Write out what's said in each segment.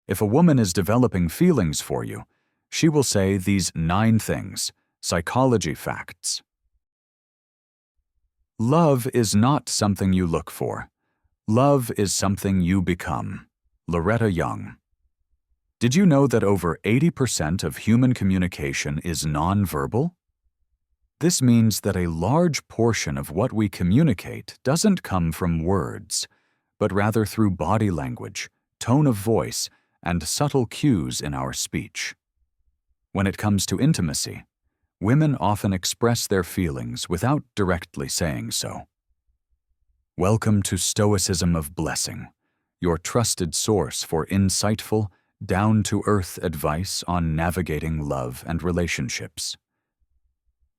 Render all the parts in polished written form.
If a woman is developing feelings for you, she will say these 9 things, psychology facts. Love is not something you look for. Love is something you become. Loretta Young. Did you know that over 80% of human communication is nonverbal? This means that a large portion of what we communicate doesn't come from words, but rather through body language, tone of voice, and subtle cues in our speech. When it comes to intimacy, women often express their feelings without directly saying so. Welcome to Stoicism of Blessing, your trusted source for insightful, down-to-earth advice on navigating love and relationships.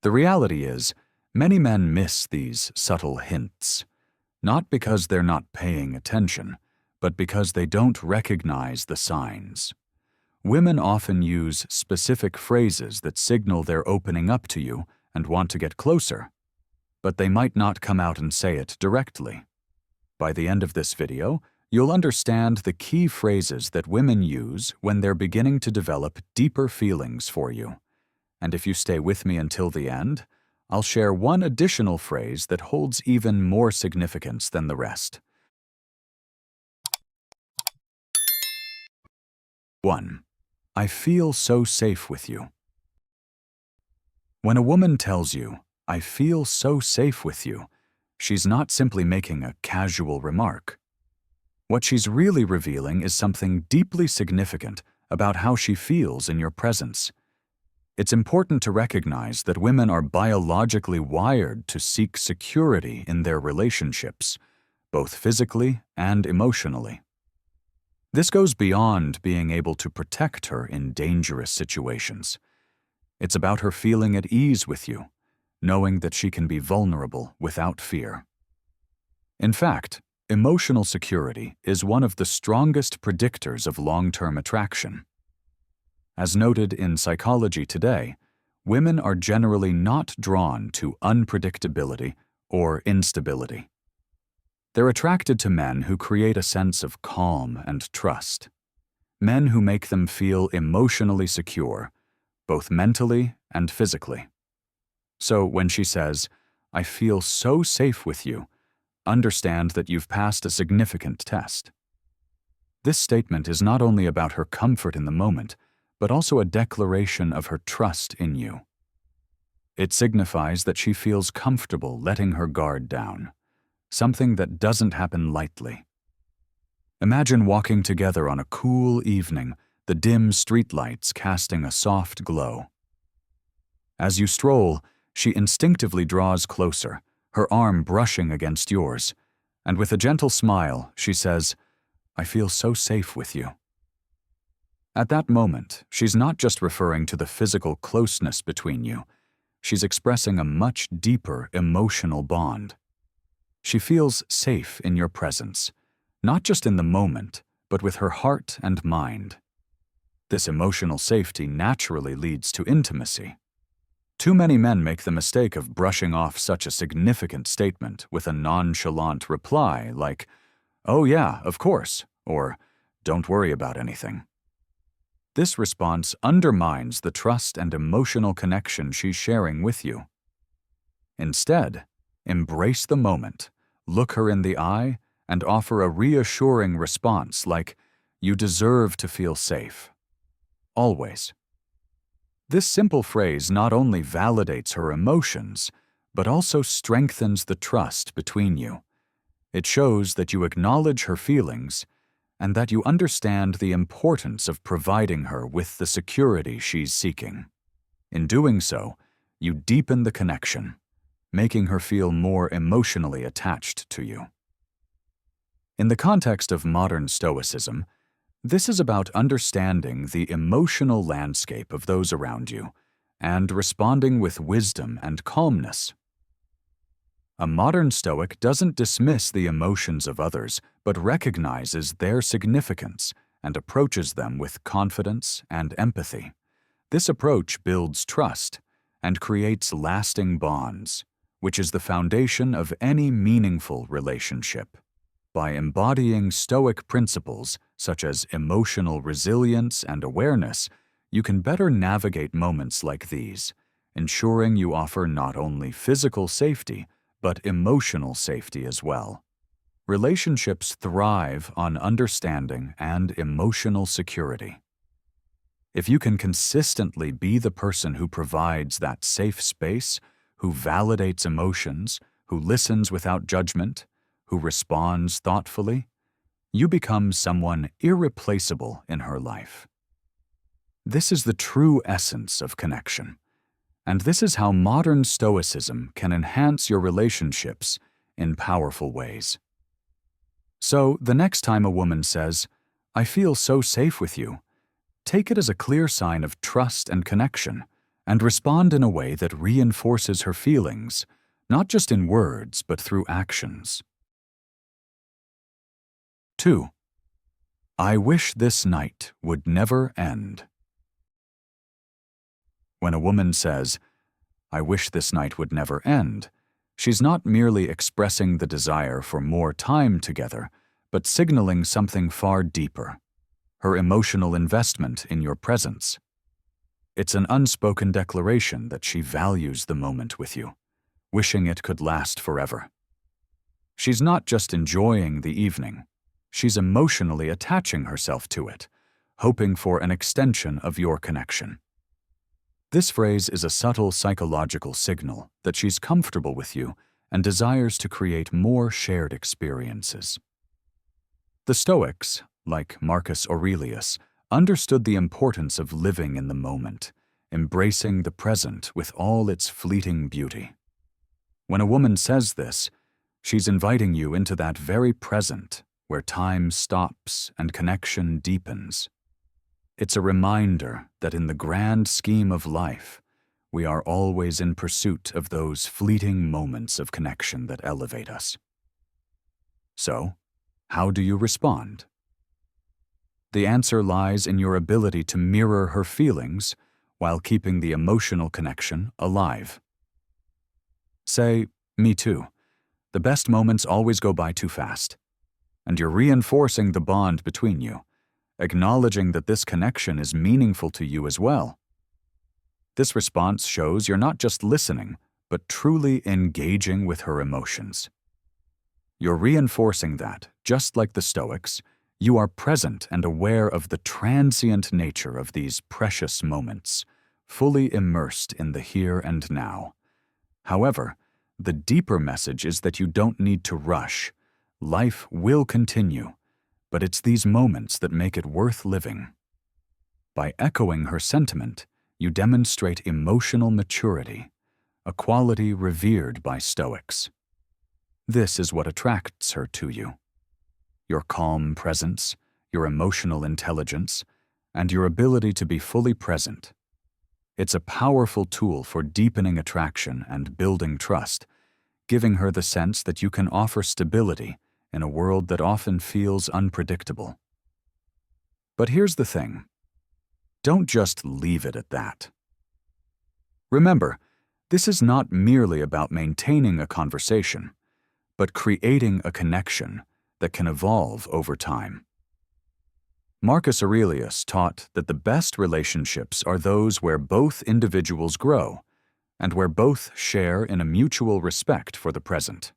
The reality is, many men miss these subtle hints, not because they're not paying attention, but because they don't recognize the signs. Women often use specific phrases that signal they're opening up to you and want to get closer, but they might not come out and say it directly. By the end of this video, you'll understand the key phrases that women use when they're beginning to develop deeper feelings for you. And if you stay with me until the end, I'll share one additional phrase that holds even more significance than the rest. 1. I feel so safe with you. When a woman tells you, I feel so safe with you, she's not simply making a casual remark. What she's really revealing is something deeply significant about how she feels in your presence. It's important to recognize that women are biologically wired to seek security in their relationships, both physically and emotionally. This goes beyond being able to protect her in dangerous situations. It's about her feeling at ease with you, knowing that she can be vulnerable without fear. In fact, emotional security is one of the strongest predictors of long-term attraction. As noted in Psychology Today, women are generally not drawn to unpredictability or instability. They're attracted to men who create a sense of calm and trust, men who make them feel emotionally secure, both mentally and physically. So when she says, I feel so safe with you, understand that you've passed a significant test. This statement is not only about her comfort in the moment, but also a declaration of her trust in you. It signifies that she feels comfortable letting her guard down, something that doesn't happen lightly. Imagine walking together on a cool evening, the dim streetlights casting a soft glow. As you stroll, she instinctively draws closer, her arm brushing against yours, and with a gentle smile, she says, I feel so safe with you. At that moment, she's not just referring to the physical closeness between you, she's expressing a much deeper emotional bond. She feels safe in your presence, not just in the moment, but with her heart and mind. This emotional safety naturally leads to intimacy. Too many men make the mistake of brushing off such a significant statement with a nonchalant reply like, oh yeah, of course, or don't worry about anything. This response undermines the trust and emotional connection she's sharing with you. Instead, embrace the moment, look her in the eye, and offer a reassuring response like, you deserve to feel safe. Always. This simple phrase not only validates her emotions, but also strengthens the trust between you. It shows that you acknowledge her feelings and that you understand the importance of providing her with the security she's seeking. In doing so, you deepen the connection, making her feel more emotionally attached to you. In the context of modern Stoicism, this is about understanding the emotional landscape of those around you and responding with wisdom and calmness. A modern Stoic doesn't dismiss the emotions of others, but recognizes their significance and approaches them with confidence and empathy. This approach builds trust and creates lasting bonds, which is the foundation of any meaningful relationship. By embodying Stoic principles such as emotional resilience and awareness, you can better navigate moments like these, ensuring you offer not only physical safety, but emotional safety as well. Relationships thrive on understanding and emotional security. If you can consistently be the person who provides that safe space, who validates emotions, who listens without judgment, who responds thoughtfully, you become someone irreplaceable in her life. This is the true essence of connection, and this is how modern Stoicism can enhance your relationships in powerful ways. So, the next time a woman says, "I feel so safe with you," take it as a clear sign of trust and connection, and respond in a way that reinforces her feelings, not just in words, but through actions. 2. I wish this night would never end. When a woman says, "I wish this night would never end," she's not merely expressing the desire for more time together, but signaling something far deeper: her emotional investment in your presence. It's an unspoken declaration that she values the moment with you, wishing it could last forever. She's not just enjoying the evening, she's emotionally attaching herself to it, hoping for an extension of your connection. This phrase is a subtle psychological signal that she's comfortable with you and desires to create more shared experiences. The Stoics, like Marcus Aurelius, understood the importance of living in the moment, embracing the present with all its fleeting beauty. When a woman says this, she's inviting you into that very present where time stops and connection deepens. It's a reminder that in the grand scheme of life, we are always in pursuit of those fleeting moments of connection that elevate us. So, how do you respond? The answer lies in your ability to mirror her feelings while keeping the emotional connection alive. Say, "Me too. The best moments always go by too fast." And you're reinforcing the bond between you, acknowledging that this connection is meaningful to you as well. This response shows you're not just listening, but truly engaging with her emotions. You're reinforcing that, just like the Stoics, you are present and aware of the transient nature of these precious moments, fully immersed in the here and now. However, the deeper message is that you don't need to rush. Life will continue, but it's these moments that make it worth living. By echoing her sentiment, you demonstrate emotional maturity, a quality revered by Stoics. This is what attracts her to you: your calm presence, your emotional intelligence, and your ability to be fully present. It's a powerful tool for deepening attraction and building trust, giving her the sense that you can offer stability in a world that often feels unpredictable. But here's the thing: don't just leave it at that. Remember, this is not merely about maintaining a conversation, but creating a connection that can evolve over time. Marcus Aurelius taught that the best relationships are those where both individuals grow and where both share in a mutual respect for the present.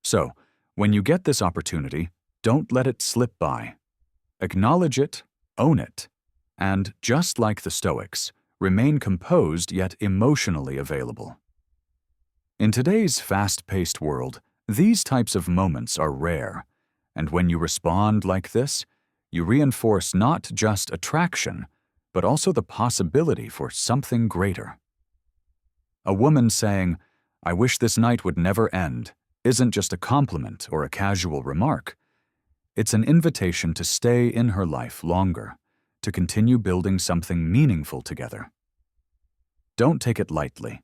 So, when you get this opportunity, don't let it slip by. Acknowledge it, own it, and, just like the Stoics, remain composed yet emotionally available. In today's fast-paced world, these types of moments are rare, and when you respond like this, you reinforce not just attraction, but also the possibility for something greater. A woman saying, "I wish this night would never end," isn't just a compliment or a casual remark. It's an invitation to stay in her life longer, to continue building something meaningful together. Don't take it lightly.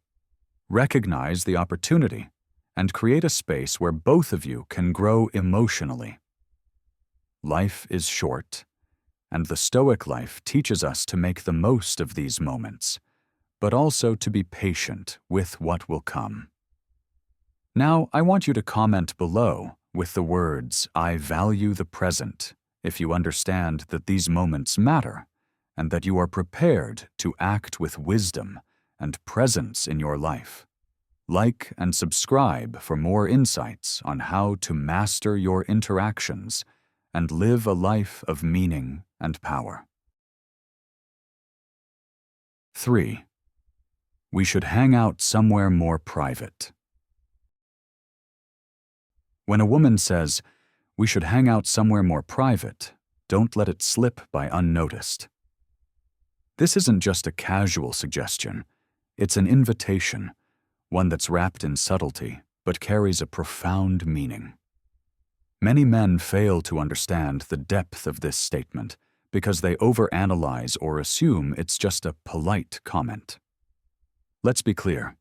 Recognize the opportunity and create a space where both of you can grow emotionally. Life is short, and the Stoic life teaches us to make the most of these moments, but also to be patient with what will come. Now, I want you to comment below with the words, "I value the present," if you understand that these moments matter and that you are prepared to act with wisdom and presence in your life. Like and subscribe for more insights on how to master your interactions and live a life of meaning and power. 3. We should hang out somewhere more private. When a woman says, "We should hang out somewhere more private," don't let it slip by unnoticed. This isn't just a casual suggestion, it's an invitation, one that's wrapped in subtlety but carries a profound meaning. Many men fail to understand the depth of this statement because they overanalyze or assume it's just a polite comment. Let's be clear.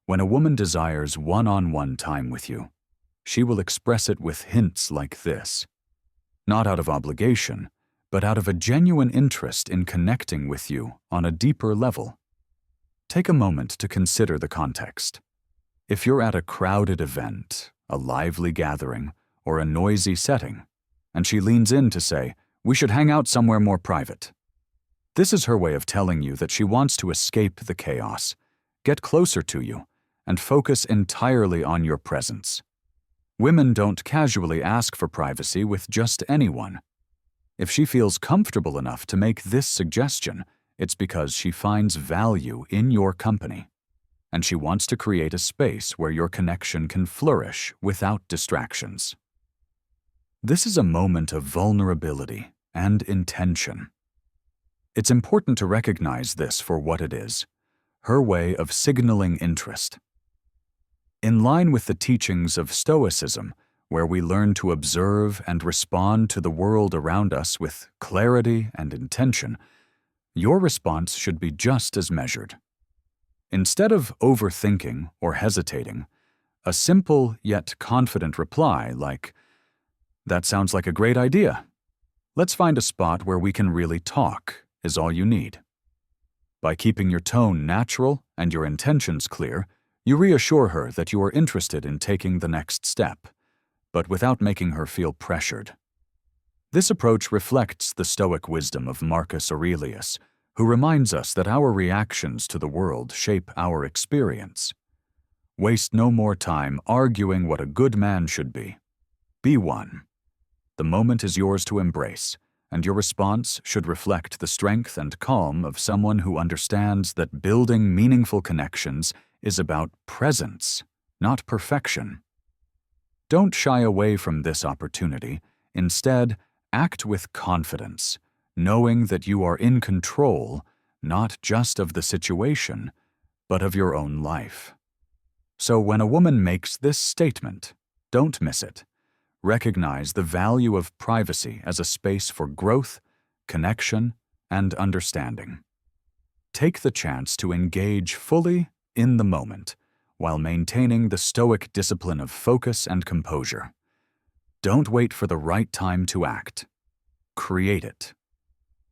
When a woman desires one-on-one time with you, she will express it with hints like this, not out of obligation, but out of a genuine interest in connecting with you on a deeper level. Take a moment to consider the context. If you're at a crowded event, a lively gathering, or a noisy setting, and she leans in to say, "We should hang out somewhere more private," this is her way of telling you that she wants to escape the chaos, get closer to you, and focus entirely on your presence. Women don't casually ask for privacy with just anyone. If she feels comfortable enough to make this suggestion, it's because she finds value in your company, and she wants to create a space where your connection can flourish without distractions. This is a moment of vulnerability and intention. It's important to recognize this for what it is, her way of signaling interest. In line with the teachings of Stoicism, where we learn to observe and respond to the world around us with clarity and intention, your response should be just as measured. Instead of overthinking or hesitating, a simple yet confident reply like, "That sounds like a great idea. Let's find a spot where we can really talk," is all you need. By keeping your tone natural and your intentions clear, you reassure her that you are interested in taking the next step, but without making her feel pressured. This approach reflects the Stoic wisdom of Marcus Aurelius, who reminds us that our reactions to the world shape our experience. Waste no more time arguing what a good man should be. Be one. The moment is yours to embrace, and your response should reflect the strength and calm of someone who understands that building meaningful connections is about presence, not perfection. Don't shy away from this opportunity. Instead, act with confidence, knowing that you are in control, not just of the situation, but of your own life. So when a woman makes this statement, don't miss it. Recognize the value of privacy as a space for growth, connection, and understanding. Take the chance to engage fully in the moment, while maintaining the Stoic discipline of focus and composure. Don't wait for the right time to act. Create it.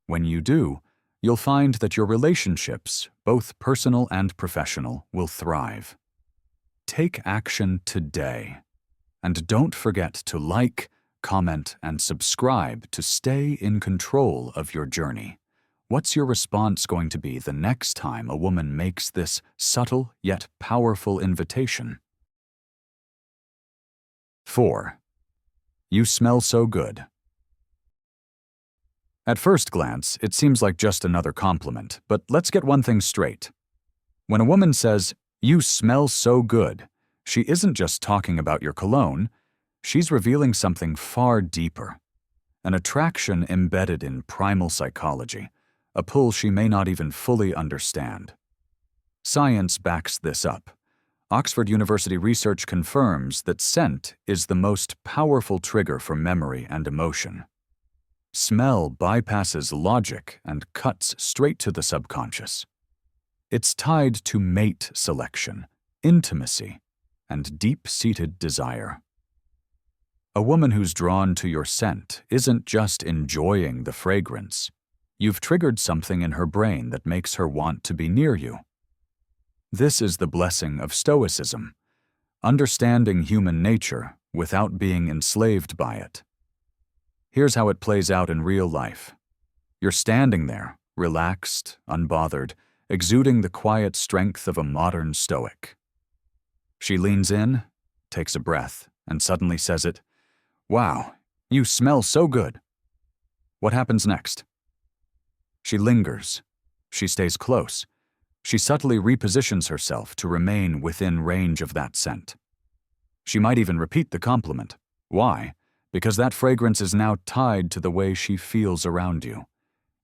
When you do, you'll find that your relationships, both personal and professional, will thrive. Take action today. And don't forget to like, comment, and subscribe to stay in control of your journey. What's your response going to be the next time a woman makes this subtle yet powerful invitation? 4. You smell so good. At first glance, it seems like just another compliment, but let's get one thing straight. When a woman says, "You smell so good," she isn't just talking about your cologne, she's revealing something far deeper, an attraction embedded in primal psychology, a pull she may not even fully understand. Science backs this up. Oxford University research confirms that scent is the most powerful trigger for memory and emotion. Smell bypasses logic and cuts straight to the subconscious. It's tied to mate selection, intimacy, and deep-seated desire. A woman who's drawn to your scent isn't just enjoying the fragrance. You've triggered something in her brain that makes her want to be near you. This is the blessing of Stoicism, understanding human nature without being enslaved by it. Here's how it plays out in real life. You're standing there, relaxed, unbothered, exuding the quiet strength of a modern Stoic. She leans in, takes a breath, and suddenly says it, "Wow, you smell so good." What happens next? She lingers. She stays close. She subtly repositions herself to remain within range of that scent. She might even repeat the compliment. Why? Because that fragrance is now tied to the way she feels around you.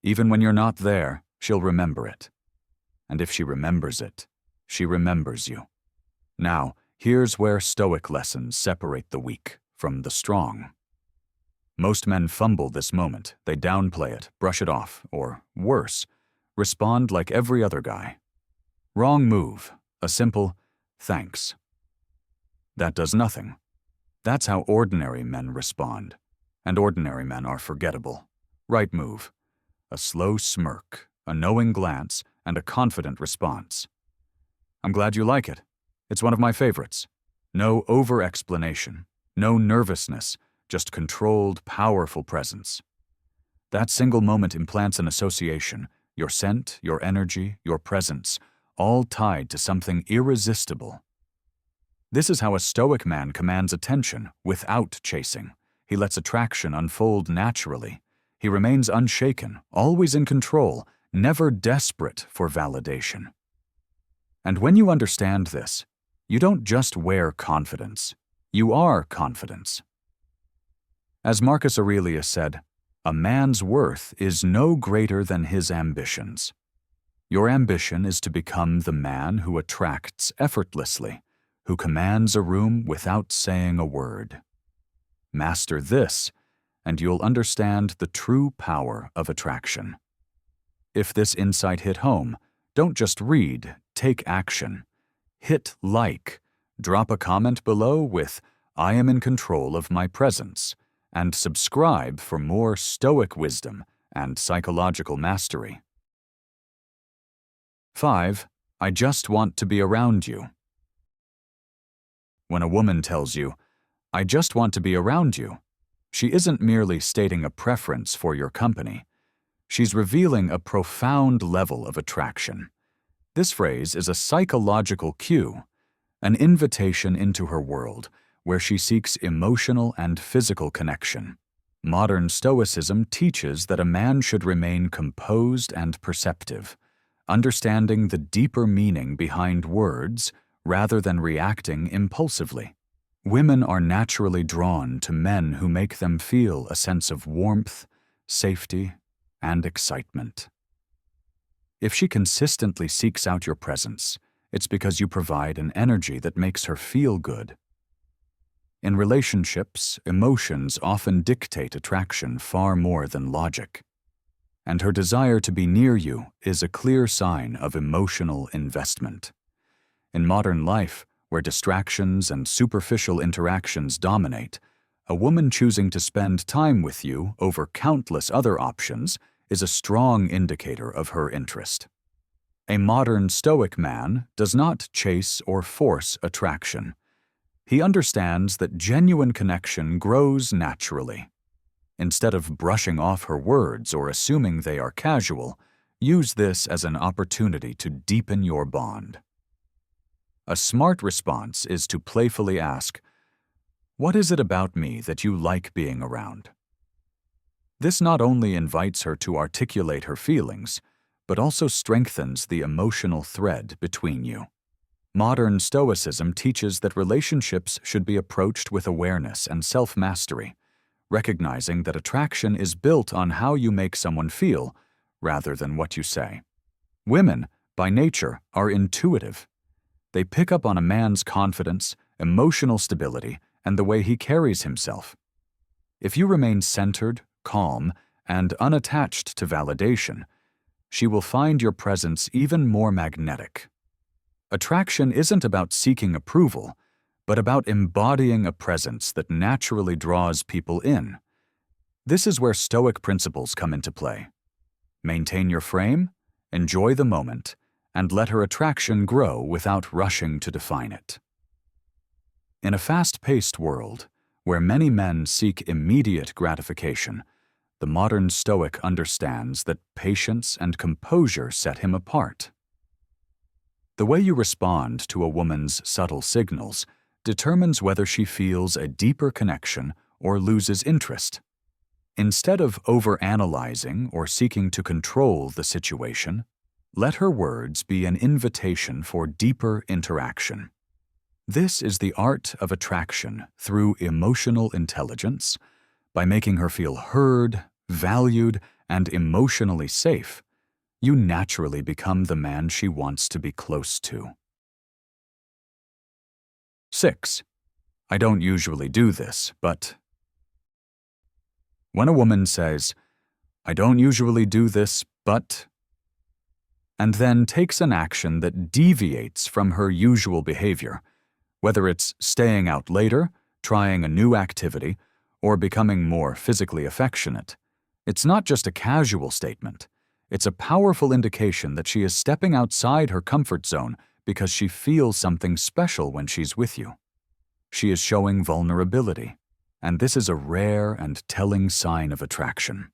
Even when you're not there, she'll remember it. And if she remembers it, she remembers you. Now, here's where Stoic lessons separate the weak from the strong. Most men fumble this moment. They downplay it, brush it off, or, worse, respond like every other guy. Wrong move. A simple, "Thanks." That does nothing. That's how ordinary men respond. And ordinary men are forgettable. Right move. A slow smirk, a knowing glance, and a confident response. "I'm glad you like it. It's one of my favorites." No over-explanation, no nervousness, just controlled, powerful presence. That single moment implants an association, your scent, your energy, your presence, all tied to something irresistible. This is how a Stoic man commands attention without chasing. He lets attraction unfold naturally. He remains unshaken, always in control, never desperate for validation. And when you understand this, you don't just wear confidence. You are confidence. As Marcus Aurelius said, "A man's worth is no greater than his ambitions." Your ambition is to become the man who attracts effortlessly, who commands a room without saying a word. Master this, and you'll understand the true power of attraction. If this insight hit home, don't just read, take action. Hit like, drop a comment below with, "I am in control of my presence," and subscribe for more Stoic wisdom and psychological mastery. 5. I just want to be around you. When a woman tells you, "I just want to be around you," she isn't merely stating a preference for your company. She's revealing a profound level of attraction. This phrase is a psychological cue, an invitation into her world where she seeks emotional and physical connection. Modern Stoicism teaches that a man should remain composed and perceptive, understanding the deeper meaning behind words rather than reacting impulsively. Women are naturally drawn to men who make them feel a sense of warmth, safety, and excitement. If she consistently seeks out your presence, it's because you provide an energy that makes her feel good. In relationships, emotions often dictate attraction far more than logic. And her desire to be near you is a clear sign of emotional investment. In modern life, where distractions and superficial interactions dominate, a woman choosing to spend time with you over countless other options is a strong indicator of her interest. A modern Stoic man does not chase or force attraction. He understands that genuine connection grows naturally. Instead of brushing off her words or assuming they are casual, use this as an opportunity to deepen your bond. A smart response is to playfully ask, "What is it about me that you like being around?" This not only invites her to articulate her feelings, but also strengthens the emotional thread between you. Modern Stoicism teaches that relationships should be approached with awareness and self-mastery, recognizing that attraction is built on how you make someone feel rather than what you say. Women, by nature, are intuitive. They pick up on a man's confidence, emotional stability, and the way he carries himself. If you remain centered, calm, and unattached to validation, she will find your presence even more magnetic. Attraction isn't about seeking approval, but about embodying a presence that naturally draws people in. This is where Stoic principles come into play. Maintain your frame, enjoy the moment, and let her attraction grow without rushing to define it. In a fast-paced world, Where many men seek immediate gratification, the modern Stoic understands that patience and composure set him apart. The way you respond to a woman's subtle signals determines whether she feels a deeper connection or loses interest. Instead of overanalyzing or seeking to control the situation, let her words be an invitation for deeper interaction. This is the art of attraction through emotional intelligence. By making her feel heard, valued, and emotionally safe, you naturally become the man she wants to be close to. 6. I don't usually do this, but... When a woman says, "I don't usually do this, but..." and then takes an action that deviates from her usual behavior, whether it's staying out later, trying a new activity, or becoming more physically affectionate, it's not just a casual statement. It's a powerful indication that she is stepping outside her comfort zone because she feels something special when she's with you. She is showing vulnerability, and this is a rare and telling sign of attraction.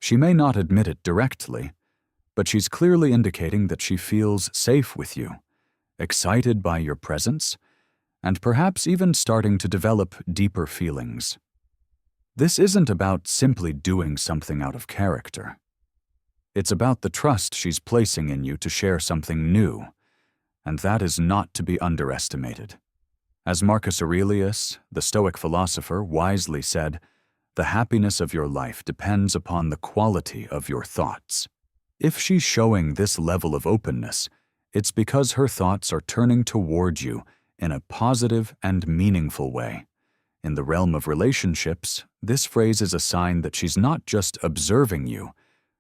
She may not admit it directly, but she's clearly indicating that she feels safe with you, excited by your presence, and perhaps even starting to develop deeper feelings. This isn't about simply doing something out of character. It's about the trust she's placing in you to share something new, and that is not to be underestimated. As Marcus Aurelius, the Stoic philosopher, wisely said, "The happiness of your life depends upon the quality of your thoughts." If she's showing this level of openness, it's because her thoughts are turning toward you in a positive and meaningful way. In the realm of relationships, this phrase is a sign that she's not just observing you,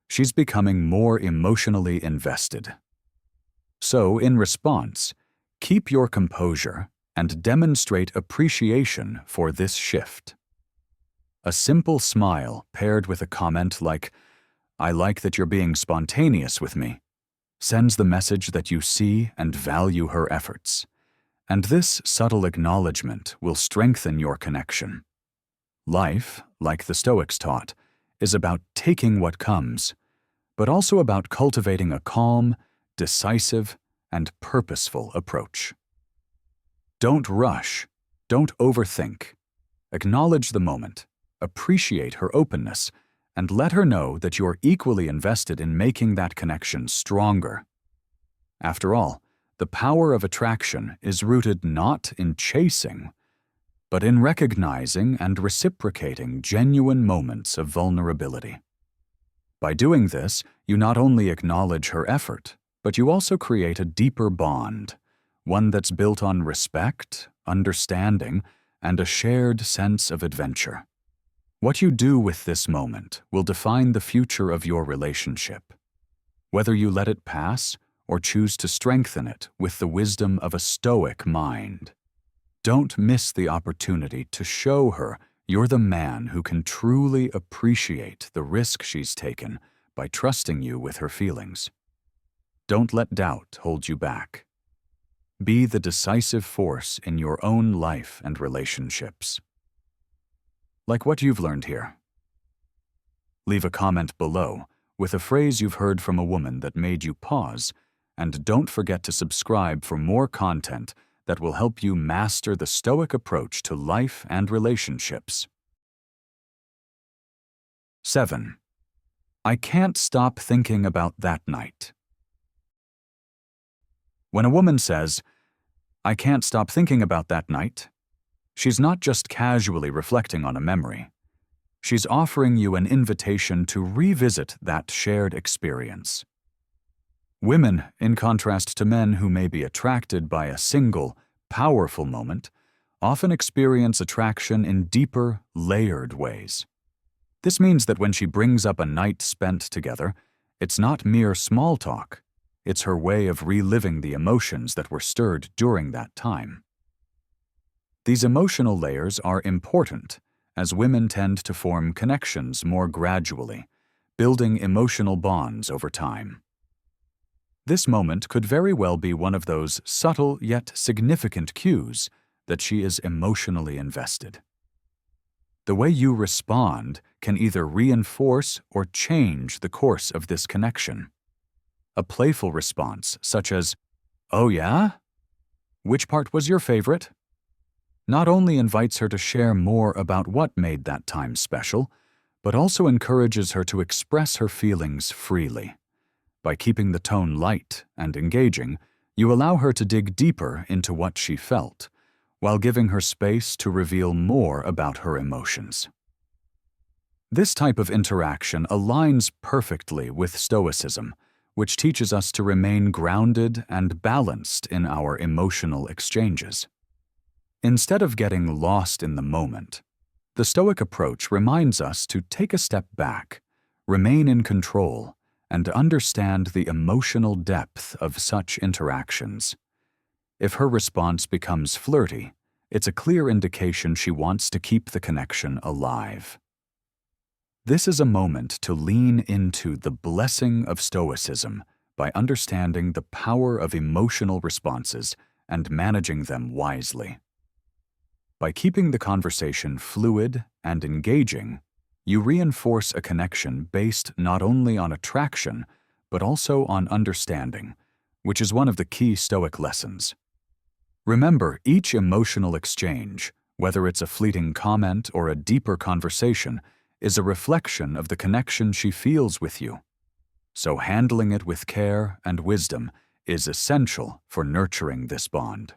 she's becoming more emotionally invested. So, in response, keep your composure and demonstrate appreciation for this shift. A simple smile paired with a comment like, "I like that you're being spontaneous with me," sends the message that you see and value her efforts. And this subtle acknowledgement will strengthen your connection. Life, like the Stoics taught, is about taking what comes, but also about cultivating a calm, decisive, and purposeful approach. Don't rush, don't overthink. Acknowledge the moment, appreciate her openness, and let her know that you're equally invested in making that connection stronger. After all, the power of attraction is rooted not in chasing, but in recognizing and reciprocating genuine moments of vulnerability. By doing this, you not only acknowledge her effort, but you also create a deeper bond, one that's built on respect, understanding, and a shared sense of adventure. What you do with this moment will define the future of your relationship, whether you let it pass or choose to strengthen it with the wisdom of a Stoic mind. Don't miss the opportunity to show her you're the man who can truly appreciate the risk she's taken by trusting you with her feelings. Don't let doubt hold you back. Be the decisive force in your own life and relationships. Like what you've learned here. Leave a comment below with a phrase you've heard from a woman that made you pause, and don't forget to subscribe for more content that will help you master the Stoic approach to life and relationships. 7. I can't stop thinking about that night. When a woman says, "I can't stop thinking about that night," she's not just casually reflecting on a memory. She's offering you an invitation to revisit that shared experience. Women, in contrast to men who may be attracted by a single, powerful moment, often experience attraction in deeper, layered ways. This means that when she brings up a night spent together, it's not mere small talk. It's her way of reliving the emotions that were stirred during that time. These emotional layers are important, as women tend to form connections more gradually, building emotional bonds over time. This moment could very well be one of those subtle yet significant cues that she is emotionally invested. The way you respond can either reinforce or change the course of this connection. A playful response, such as, "Oh yeah? Which part was your favorite?" not only invites her to share more about what made that time special, but also encourages her to express her feelings freely. By keeping the tone light and engaging, you allow her to dig deeper into what she felt, while giving her space to reveal more about her emotions. This type of interaction aligns perfectly with Stoicism, which teaches us to remain grounded and balanced in our emotional exchanges. Instead of getting lost in the moment, the Stoic approach reminds us to take a step back, remain in control, and understand the emotional depth of such interactions. If her response becomes flirty, it's a clear indication she wants to keep the connection alive. This is a moment to lean into the blessing of Stoicism by understanding the power of emotional responses and managing them wisely. By keeping the conversation fluid and engaging, you reinforce a connection based not only on attraction, but also on understanding, which is one of the key Stoic lessons. Remember, each emotional exchange, whether it's a fleeting comment or a deeper conversation, is a reflection of the connection she feels with you. So handling it with care and wisdom is essential for nurturing this bond.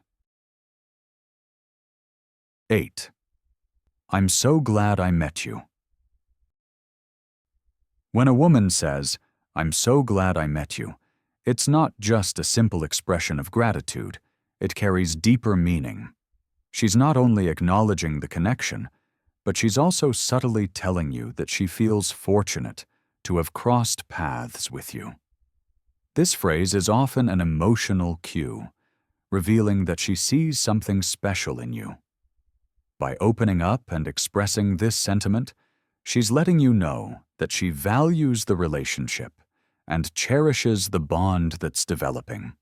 8. I'm so glad I met you. When a woman says, "I'm so glad I met you," it's not just a simple expression of gratitude, it carries deeper meaning. She's not only acknowledging the connection, but she's also subtly telling you that she feels fortunate to have crossed paths with you. This phrase is often an emotional cue, revealing that she sees something special in you. By opening up and expressing this sentiment, she's letting you know that she values the relationship and cherishes the bond that's developing.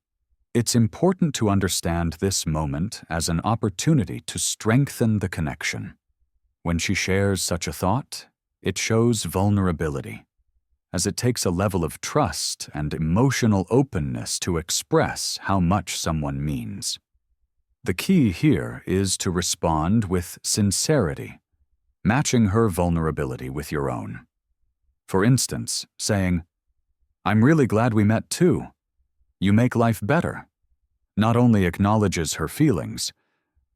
It's important to understand this moment as an opportunity to strengthen the connection. When she shares such a thought, it shows vulnerability, as it takes a level of trust and emotional openness to express how much someone means. The key here is to respond with sincerity, matching her vulnerability with your own. For instance, saying, "I'm really glad we met too. You make life better," not only acknowledges her feelings,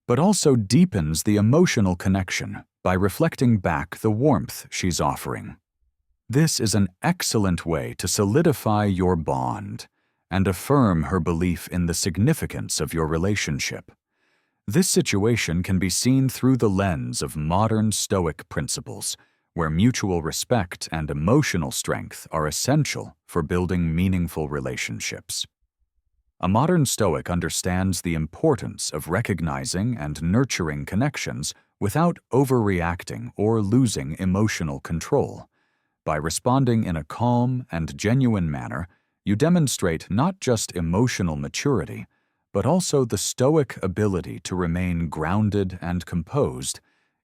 but also deepens the emotional connection by reflecting back the warmth she's offering. This is an excellent way to solidify your bond and affirm her belief in the significance of your relationship. This situation can be seen through the lens of modern Stoic principles, where mutual respect and emotional strength are essential for building meaningful relationships. A modern Stoic understands the importance of recognizing and nurturing connections without overreacting or losing emotional control. By responding in a calm and genuine manner, you demonstrate not just emotional maturity, but also the Stoic ability to remain grounded and composed,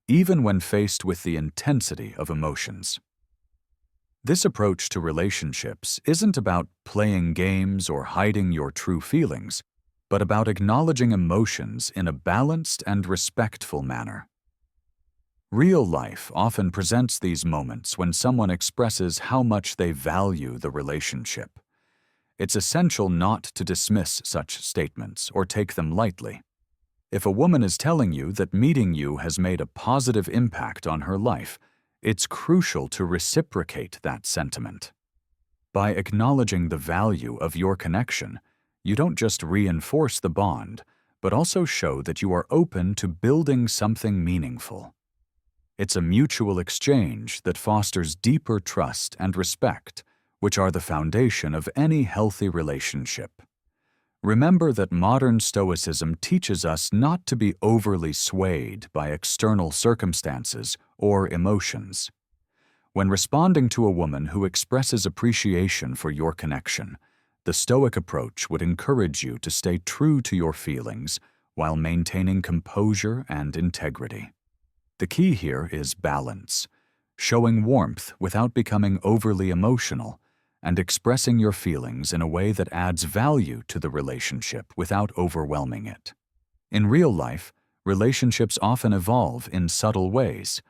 even when faced with the intensity of emotions. This approach to relationships isn't about playing games or hiding your true feelings, but about acknowledging emotions in a balanced and respectful manner. Real life often presents these moments when someone expresses how much they value the relationship. It's essential not to dismiss such statements or take them lightly. If a woman is telling you that meeting you has made a positive impact on her life, it's crucial to reciprocate that sentiment. By acknowledging the value of your connection, you don't just reinforce the bond, but also show that you are open to building something meaningful. It's a mutual exchange that fosters deeper trust and respect, which are the foundation of any healthy relationship. Remember that modern Stoicism teaches us not to be overly swayed by external circumstances or emotions. When responding to a woman who expresses appreciation for your connection, the Stoic approach would encourage you to stay true to your feelings while maintaining composure and integrity. The key here is balance, showing warmth without becoming overly emotional, and expressing your feelings in a way that adds value to the relationship without overwhelming it. In real life, relationships often evolve in subtle ways,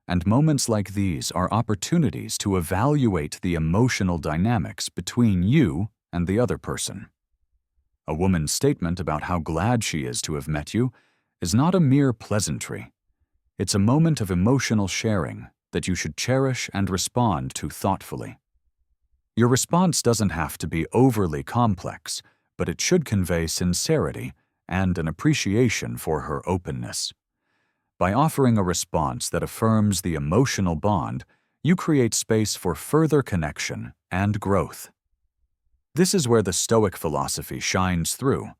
and moments like these are opportunities to evaluate the emotional dynamics between you and the other person. A woman's statement about how glad she is to have met you is not a mere pleasantry. It's a moment of emotional sharing that you should cherish and respond to thoughtfully. Your response doesn't have to be overly complex, but it should convey sincerity and an appreciation for her openness. By offering a response that affirms the emotional bond, you create space for further connection and growth. This is where the Stoic philosophy shines through,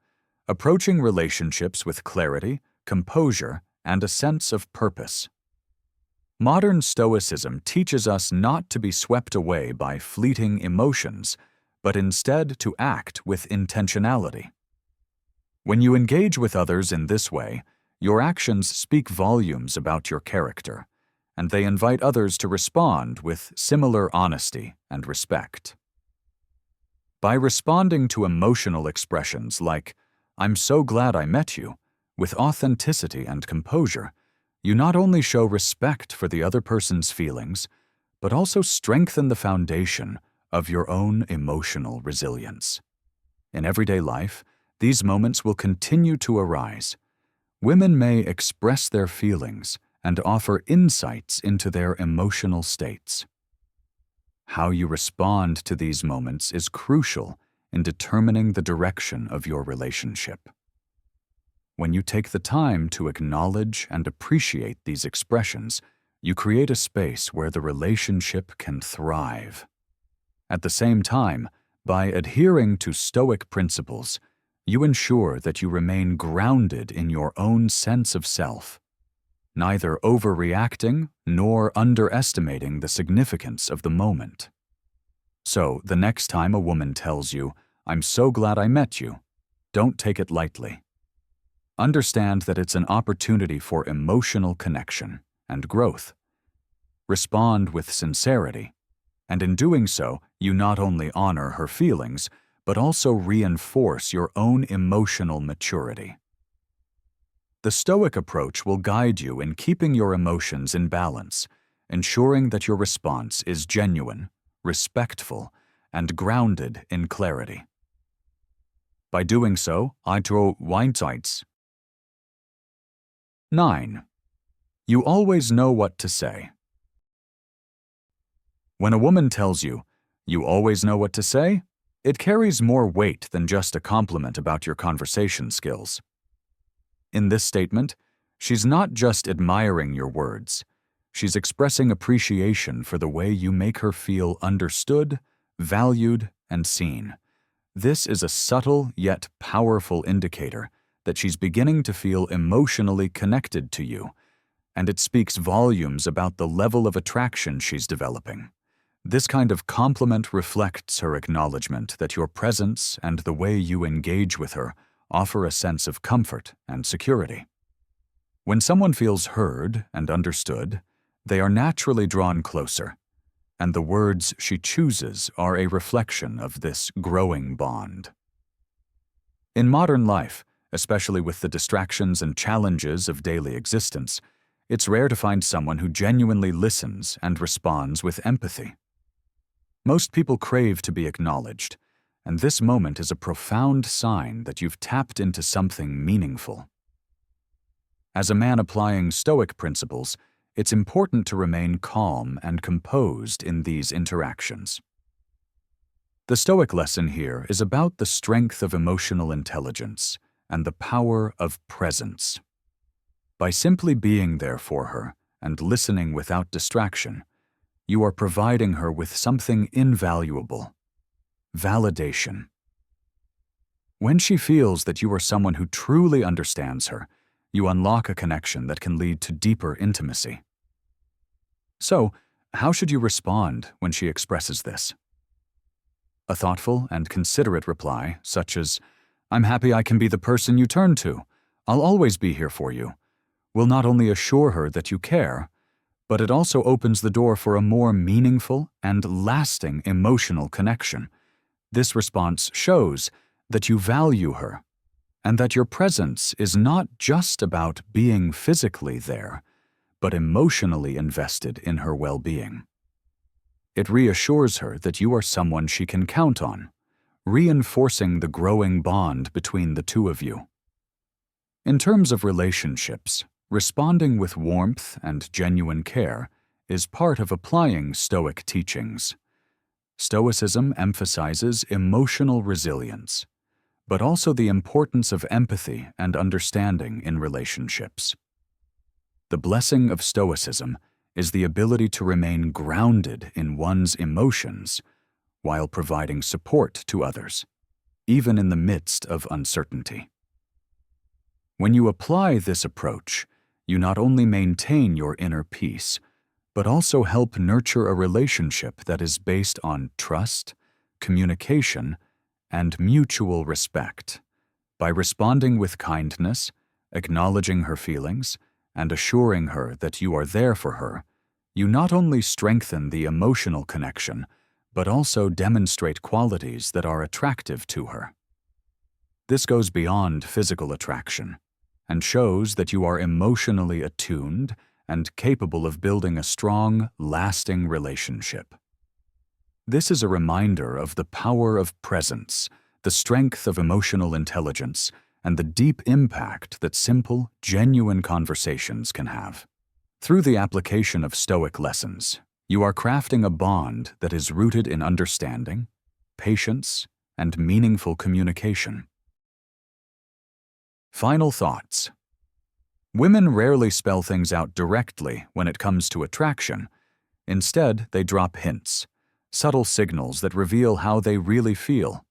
approaching relationships with clarity, composure, and a sense of purpose. Modern Stoicism teaches us not to be swept away by fleeting emotions, but instead to act with intentionality. When you engage with others in this way, your actions speak volumes about your character, and they invite others to respond with similar honesty and respect. By responding to emotional expressions like, "I'm so glad I met you," with authenticity and composure, you not only show respect for the other person's feelings, but also strengthen the foundation of your own emotional resilience. In everyday life, these moments will continue to arise. Women may express their feelings and offer insights into their emotional states. How you respond to these moments is crucial in determining the direction of your relationship. When you take the time to acknowledge and appreciate these expressions, you create a space where the relationship can thrive. At the same time, by adhering to Stoic principles, you ensure that you remain grounded in your own sense of self, neither overreacting nor underestimating the significance of the moment. So, the next time a woman tells you, "I'm so glad I met you," don't take it lightly. Understand that it's an opportunity for emotional connection and growth. Respond with sincerity, and in doing so, you not only honor her feelings, but also reinforce your own emotional maturity. The Stoic approach will guide you in keeping your emotions in balance, ensuring that your response is genuine, respectful, and grounded in clarity. By doing so, I draw Weinzeit's. 9. You always know what to say. When a woman tells you, "You always know what to say," it carries more weight than just a compliment about your conversation skills. In this statement, she's not just admiring your words. She's expressing appreciation for the way you make her feel understood, valued, and seen. This is a subtle yet powerful indicator that she's beginning to feel emotionally connected to you, and it speaks volumes about the level of attraction she's developing. This kind of compliment reflects her acknowledgement that your presence and the way you engage with her offer a sense of comfort and security. When someone feels heard and understood, they are naturally drawn closer, and the words she chooses are a reflection of this growing bond. In modern life, especially with the distractions and challenges of daily existence, it's rare to find someone who genuinely listens and responds with empathy. Most people crave to be acknowledged, and this moment is a profound sign that you've tapped into something meaningful. As a man applying Stoic principles, it's important to remain calm and composed in these interactions. The Stoic lesson here is about the strength of emotional intelligence and the power of presence. By simply being there for her and listening without distraction, you are providing her with something invaluable: validation. When she feels that you are someone who truly understands her, you unlock a connection that can lead to deeper intimacy. So, how should you respond when she expresses this? A thoughtful and considerate reply, such as, "I'm happy I can be the person you turn to. I'll always be here for you," will not only assure her that you care, but it also opens the door for a more meaningful and lasting emotional connection. This response shows that you value her and that your presence is not just about being physically there, but emotionally invested in her well-being. It reassures her that you are someone she can count on, reinforcing the growing bond between the two of you. In terms of relationships, responding with warmth and genuine care is part of applying Stoic teachings. Stoicism emphasizes emotional resilience, but also the importance of empathy and understanding in relationships. The blessing of Stoicism is the ability to remain grounded in one's emotions while providing support to others, even in the midst of uncertainty. When you apply this approach, you not only maintain your inner peace, but also help nurture a relationship that is based on trust, communication, and mutual respect. By responding with kindness, acknowledging her feelings, and assuring her that you are there for her, you not only strengthen the emotional connection, but also demonstrate qualities that are attractive to her. This goes beyond physical attraction and shows that you are emotionally attuned and capable of building a strong, lasting relationship. This is a reminder of the power of presence, the strength of emotional intelligence, and the deep impact that simple, genuine conversations can have. Through the application of Stoic lessons, you are crafting a bond that is rooted in understanding, patience, and meaningful communication. Final thoughts. Women rarely spell things out directly when it comes to attraction. Instead, they drop hints, subtle signals that reveal how they really feel.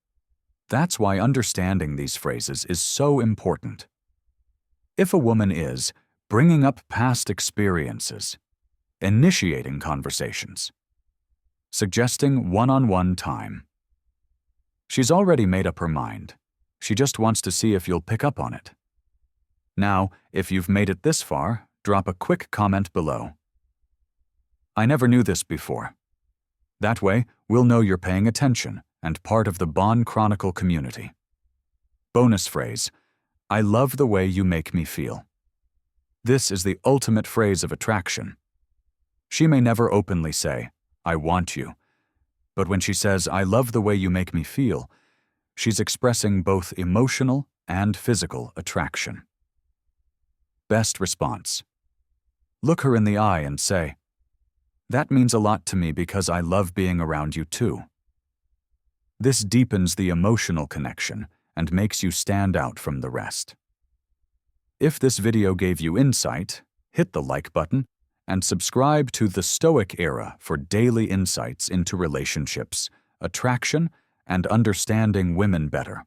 That's why understanding these phrases is so important. If a woman is bringing up past experiences, initiating conversations, suggesting one-on-one time, she's already made up her mind. She just wants to see if you'll pick up on it. Now, if you've made it this far, drop a quick comment below. I never knew this before. That way, we'll know you're paying attention and part of the Bond Chronicle community. Bonus phrase: I love the way you make me feel. This is the ultimate phrase of attraction. She may never openly say, I want you, but when she says, I love the way you make me feel, she's expressing both emotional and physical attraction. Best response: look her in the eye and say, that means a lot to me because I love being around you too. This deepens the emotional connection and makes you stand out from the rest. If this video gave you insight, hit the like button and subscribe to the Stoic Era for daily insights into relationships, attraction, and understanding women better.